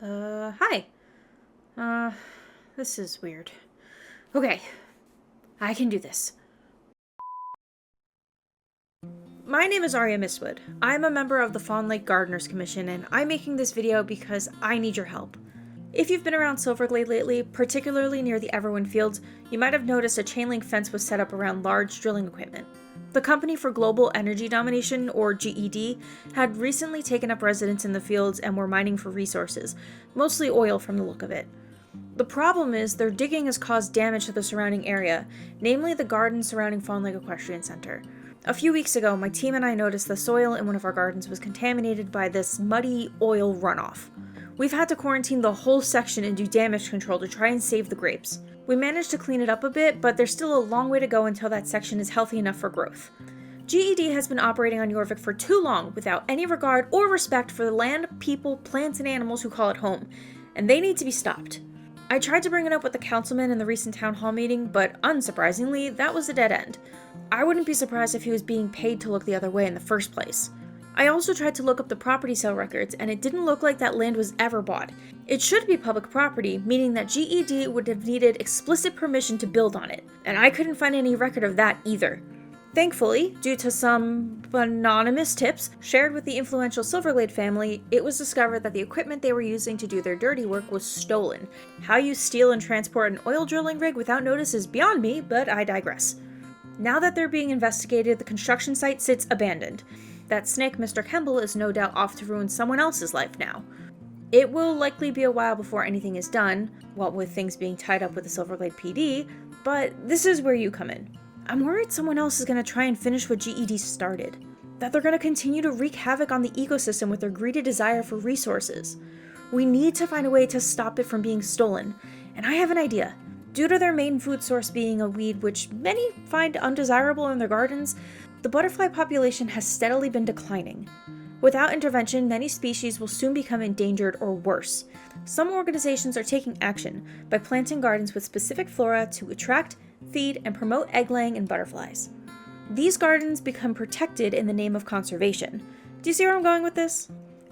Hi. This is weird. Okay, I can do this. My name is Arya Mistwood. I'm a member of the Fawn Lake Gardeners Commission, and I'm making this video because I need your help. If you've been around Silverglade lately, particularly near the Everwind Fields, you might have noticed a chain link fence was set up around large drilling equipment. The Company for Global Energy Domination, or GED, had recently taken up residence in the fields and were mining for resources, mostly oil from the look of it. The problem is their digging has caused damage to the surrounding area, namely the gardens surrounding Fawn Lake Equestrian Center. A few weeks ago, my team and I noticed the soil in one of our gardens was contaminated by this muddy oil runoff. We've had to quarantine the whole section and do damage control to try and save the grapes. We managed to clean it up a bit, but there's still a long way to go until that section is healthy enough for growth. GED has been operating on Jorvik for too long without any regard or respect for the land, people, plants, and animals who call it home, and they need to be stopped. I tried to bring it up with the councilman in the recent town hall meeting, but unsurprisingly, that was a dead end. I wouldn't be surprised if he was being paid to look the other way in the first place. I also tried to look up the property sale records, and it didn't look like that land was ever bought. It should be public property, meaning that GED would have needed explicit permission to build on it, and I couldn't find any record of that either. Thankfully, due to some anonymous tips shared with the influential Silverglade family, it was discovered that the equipment they were using to do their dirty work was stolen. How you steal and transport an oil drilling rig without notice is beyond me, but I digress. Now that they're being investigated, the construction site sits abandoned. That snake, Mr. Kemble, is no doubt off to ruin someone else's life now. It will likely be a while before anything is done, what with things being tied up with the Silverglade PD, but this is where you come in. I'm worried someone else is going to try and finish what GED started. That they're going to continue to wreak havoc on the ecosystem with their greedy desire for resources. We need to find a way to stop it from being stolen, and I have an idea. Due to their main food source being a weed which many find undesirable in their gardens, the butterfly population has steadily been declining. Without intervention, many species will soon become endangered or worse. Some organizations are taking action by planting gardens with specific flora to attract, feed, and promote egg-laying and butterflies. These gardens become protected in the name of conservation. Do you see where I'm going with this?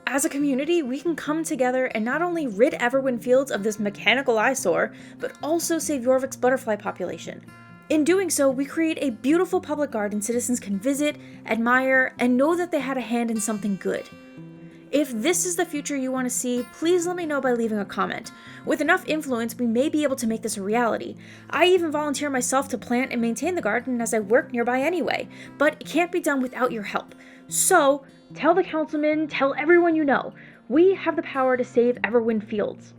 As a community, we can come together and not only rid Everwind Fields of this mechanical eyesore, but also save Jorvik's butterfly population. In doing so, we create a beautiful public garden citizens can visit, admire, and know that they had a hand in something good. If this is the future you want to see, please let me know by leaving a comment. With enough influence, we may be able to make this a reality. I even volunteer myself to plant and maintain the garden as I work nearby anyway, but it can't be done without your help. So, tell the councilman, tell everyone you know. We have the power to save Everwind Fields.